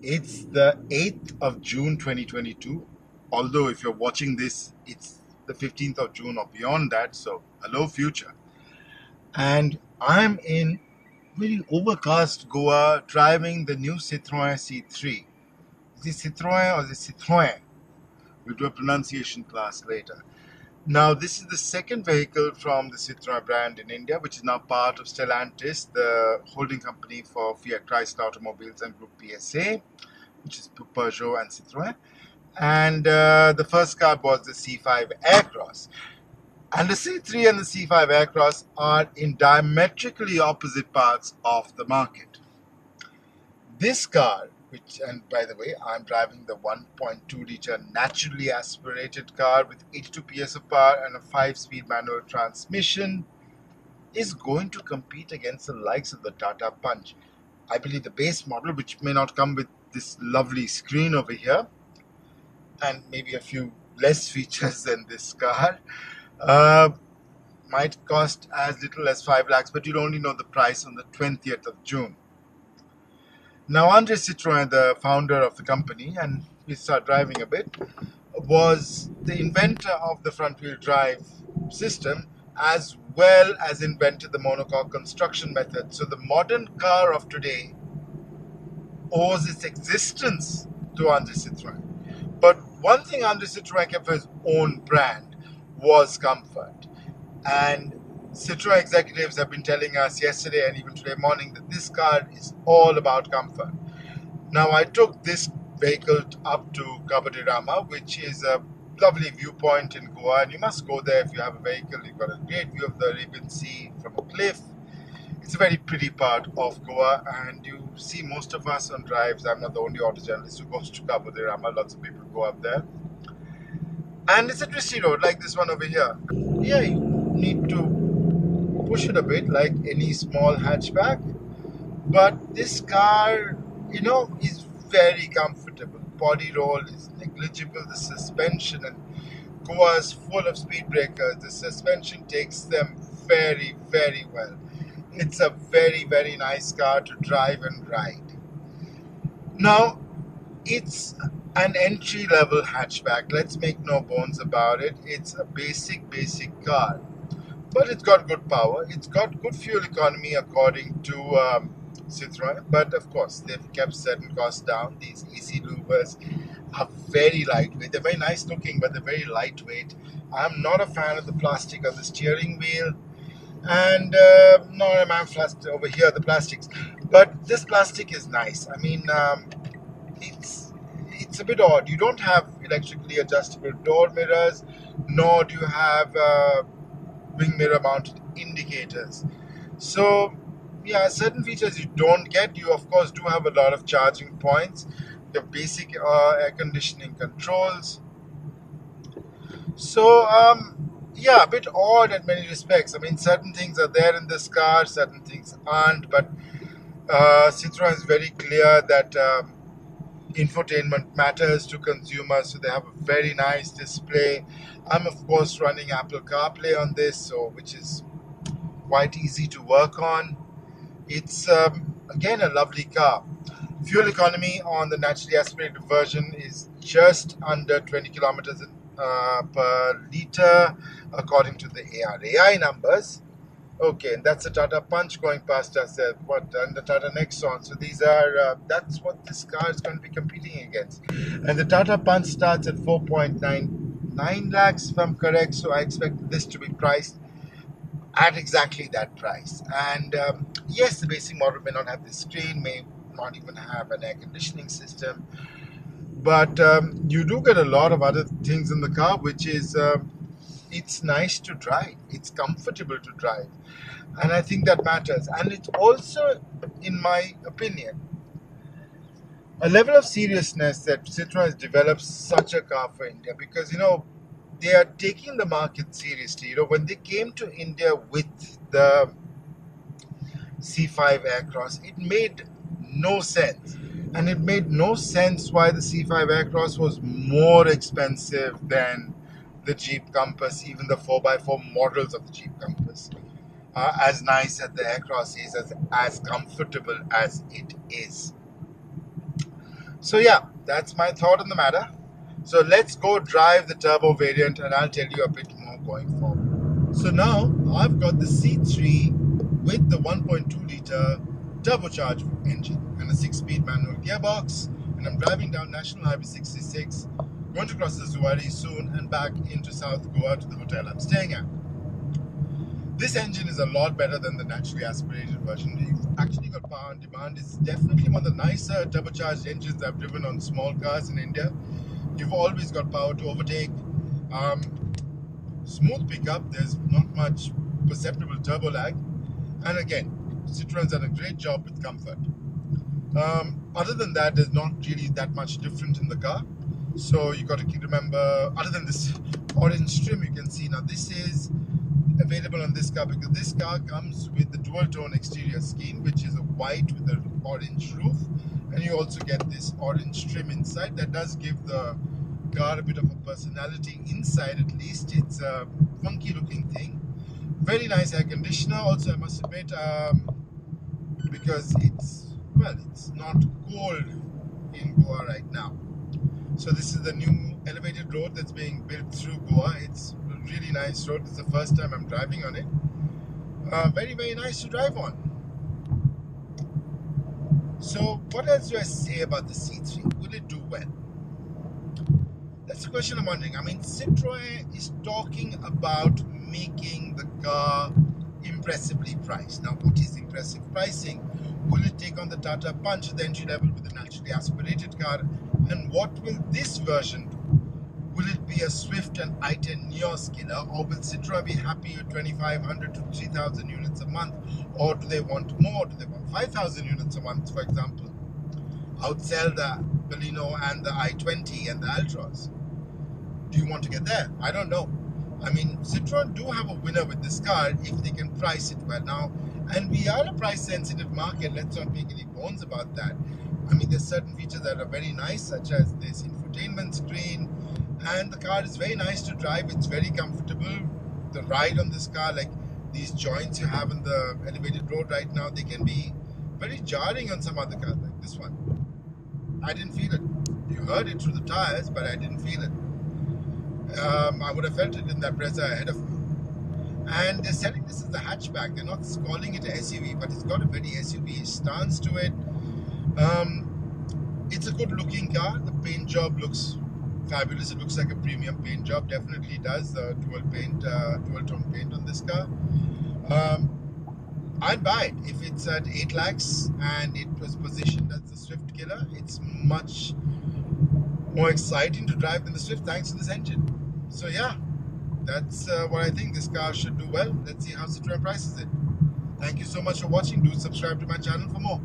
It's the 8th of June 2022. Although if you're watching this, it's the 15th of June or beyond that. So hello future. And I'm in very overcast Goa driving the new Citroen C3. Is it Citroen or is it Citroen? We'll do a pronunciation class later. Now, this is the second vehicle from the Citroen brand in India, which is now part of Stellantis, the holding company for Fiat Chrysler Automobiles and Group PSA, which is Peugeot and Citroen. And the first car was the C5 Aircross. And the C3 and the C5 Aircross are in diametrically opposite parts of the market. This car, which, and by the way, I'm driving the 1.2 liter naturally aspirated car with 82 PS of power and a 5-speed manual transmission, is going to compete against the likes of the Tata Punch. I believe the base model, which may not come with this lovely screen over here, and maybe a few less features than this car, might cost as little as 5 lakhs, but you'll only know the price on the 20th of June. Now, Andre Citroen, the founder of the company, and we start driving a bit, was the inventor of the front-wheel drive system, as well as invented the monocoque construction method. So the modern car of today owes its existence to Andre Citroen. But one thing Andre Citroen kept for his own brand was comfort. And Citroen executives have been telling us yesterday and even today morning that this car is all about comfort. Now, I took this vehicle up to Kabadirama, which is a lovely viewpoint in Goa, and you must go there if you have a vehicle. You've got a great view of the Arabian Sea from a cliff. It's a very pretty part of Goa, and you see most of us on drives. I'm not the only auto journalist who goes to Kabadirama. Lots of people go up there. And it's a twisty road like this one over here. Yeah, you need to push it a bit like any small hatchback, but this car, is very comfortable. Body roll is negligible. The suspension, and Goa is full of speed breakers, the suspension takes them very, very well. It's a very, very nice car to drive and ride. Now, it's an entry-level hatchback. Let's make no bones about it. It's a basic car. But it's got good power. It's got good fuel economy according to Citroen. But of course, they've kept certain costs down. These AC louvers are very lightweight. They're very nice looking, but they're very lightweight. I'm not a fan of the plastic on the steering wheel. And nor am I over here, the plastics. But this plastic is nice. I mean, it's a bit odd. You don't have electrically adjustable door mirrors, nor do you have wing mirror mounted indicators. So yeah, certain features you don't get. You of course do have a lot of charging points, your basic air conditioning controls. So yeah, a bit odd at many respects. I mean, certain things are there in this car, certain things aren't, but Citroen is very clear that infotainment matters to consumers, so they have a very nice display. I'm of course running Apple CarPlay on this, so which is quite easy to work on. It's again a lovely car. Fuel economy on the naturally aspirated version is just under 20 kilometers per liter according to the ARAI numbers. Okay, and that's the Tata Punch going past us there. And the Tata Nexon. So these are, that's what this car is going to be competing against. And the Tata Punch starts at 4.99 lakhs, if I'm correct. So I expect this to be priced at exactly that price. And yes, the basic model may not have this screen, may not even have an air conditioning system. But you do get a lot of other things in the car, which is it's nice to drive. It's comfortable to drive. And I think that matters. And it's also, in my opinion, a level of seriousness that Citroen has developed such a car for India, because, they are taking the market seriously. When they came to India with the C5 Aircross, it made no sense. And it made no sense why the C5 Aircross was more expensive than the Jeep Compass, even the 4x4 models of the Jeep Compass. As nice as the Aircross is, as comfortable as it is. So yeah, that's my thought on the matter. So let's go drive the turbo variant and I'll tell you a bit more going forward. So now I've got the C3 with the 1.2 liter turbocharged engine and a 6-speed manual gearbox, and I'm driving down National Highway 66, going to cross the Zuari soon and back into South Goa to the hotel I'm staying at. This engine is a lot better than the naturally aspirated version. You've actually got power on demand. It's definitely one of the nicer turbocharged engines I've driven on small cars in India. You've always got power to overtake, smooth pickup, there's not much perceptible turbo lag, and again, Citroen's done a great job with comfort. Other than that, there's not really that much different in the car. So you got to remember, other than this orange trim you can see, now this is available on this car because this car comes with the dual tone exterior scheme, which is a white with an orange roof, and you also get this orange trim inside that does give the car a bit of a personality inside. At least it's a funky looking thing. Very nice air conditioner also, I must admit, because it's not cold in Goa right now. So this is the new elevated road that's being built through Goa. It's a really nice road. It's the first time I'm driving on it. Very, very nice to drive on. So what else do I say about the C3? Will it do well? That's the question I'm wondering. I mean, Citroen is talking about making the car impressively priced. Now, what is impressive pricing? Will it take on the Tata Punch at the entry level with a naturally aspirated car? And what will this version do? Will it be a Swift and i10 Neos killer, or will Citroen be happy with 2,500 to 3,000 units a month? Or do they want more? Do they want 5,000 units a month, for example? Outsell the Baleno and the i20 and the Altras. Do you want to get there? I don't know. I mean, Citroen do have a winner with this car if they can price it well now. And we are a price-sensitive market. Let's not make any bones about that. I mean, there's certain features that are very nice, such as this infotainment screen. And the car is very nice to drive. It's very comfortable. The ride on this car, like these joints you have on the elevated road right now, they can be very jarring on some other cars, like this one. I didn't feel it. You heard it through the tires, but I didn't feel it. I would have felt it in that Brezza ahead of me. And they're selling this as a hatchback. They're not calling it an SUV, but it's got a very SUV stance to it. It's a good looking car. The paint job looks fabulous. It looks like a premium paint job. Definitely does. Dual tone paint on this car. I'd buy it if it's at 8 lakhs and it was positioned as the Swift killer. It's much more exciting to drive than the Swift thanks to this engine. So yeah, that's what I think. This car should do well. Let's see how Citroen prices it. Thank you so much for watching. Do subscribe to my channel for more.